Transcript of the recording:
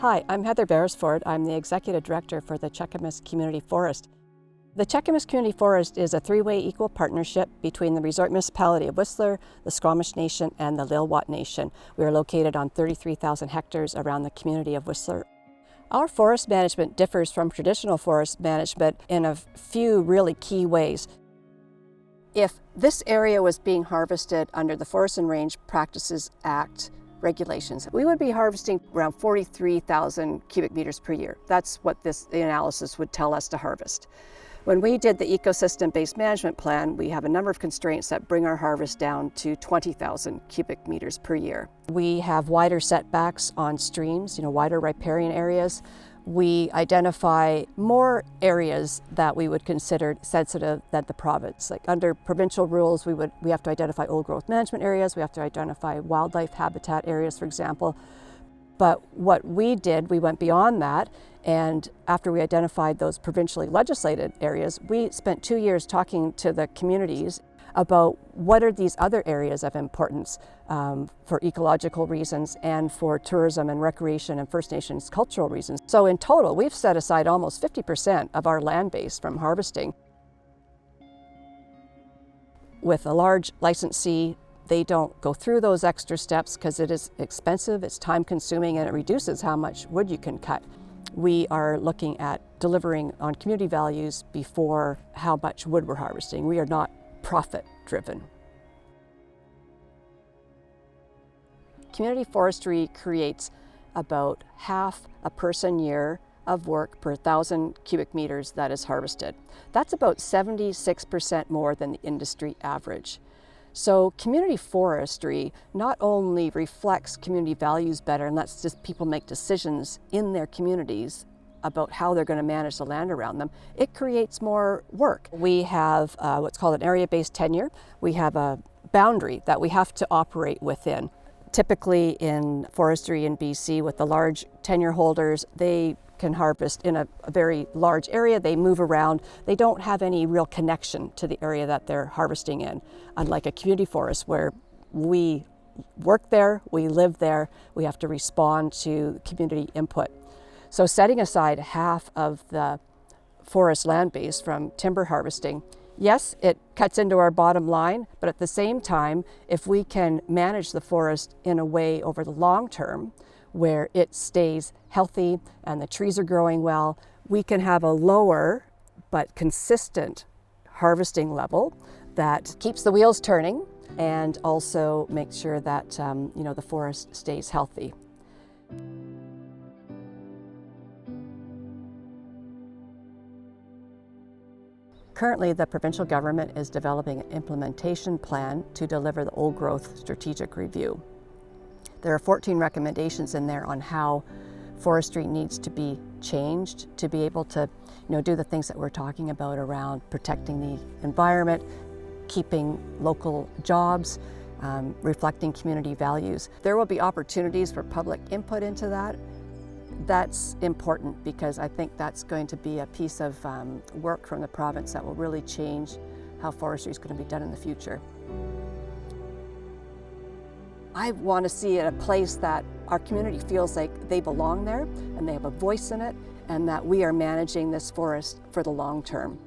Hi, I'm Heather Beresford. I'm the Executive Director for the Cheakamus Community Forest. The Cheakamus Community Forest is a three-way equal partnership between the Resort Municipality of Whistler, the Squamish Nation, and the Lilwat Nation. We are located on 33,000 hectares around the community of Whistler. Our forest management differs from traditional forest management in a few really key ways. If this area was being harvested under the Forest and Range Practices Act regulations, we would be harvesting around 43,000 cubic meters per year. That's what the analysis would tell us to harvest. When we did the ecosystem-based management plan, we have a number of constraints that bring our harvest down to 20,000 cubic meters per year. We have wider setbacks on streams, wider riparian areas. We identify more areas that we would consider sensitive than the province. Like under provincial rules, we have to identify old growth management areas, we have to identify wildlife habitat areas, for example. But what we did, we went beyond that, and after we identified those provincially legislated areas, we spent 2 years talking to the communities about what are these other areas of importance for ecological reasons and for tourism and recreation and First Nations cultural reasons. So in total, we've set aside almost 50% of our land base from harvesting. With a large licensee, they don't go through those extra steps because it is expensive, it's time consuming, and it reduces how much wood you can cut. We are looking at delivering on community values before how much wood we're harvesting. We are not profit driven. Community forestry creates about half a person year of work per 1,000 cubic meters that is harvested. That's about 76% more than the industry average. So community forestry not only reflects community values better and lets just people make decisions in their communities about how they're going to manage the land around them, it creates more work. We have what's called an area-based tenure. We have a boundary that we have to operate within. Typically in forestry in BC, with the large tenure holders, they can harvest in a very large area. They move around. They don't have any real connection to the area that they're harvesting in, unlike a community forest where we work there, we live there, we have to respond to community input. So setting aside half of the forest land base from timber harvesting, yes, it cuts into our bottom line, but at the same time, if we can manage the forest in a way over the long term where it stays healthy and the trees are growing well, we can have a lower but consistent harvesting level that keeps the wheels turning and also makes sure that the forest stays healthy. Currently, the provincial government is developing an implementation plan to deliver the old growth strategic review. There are 14 recommendations in there on how forestry needs to be changed to be able to do the things that we're talking about around protecting the environment, keeping local jobs, reflecting community values. There will be opportunities for public input into that. That's important because I think that's going to be a piece of work from the province that will really change how forestry is going to be done in the future. I want to see it a place that our community feels like they belong there and they have a voice in it and that we are managing this forest for the long term.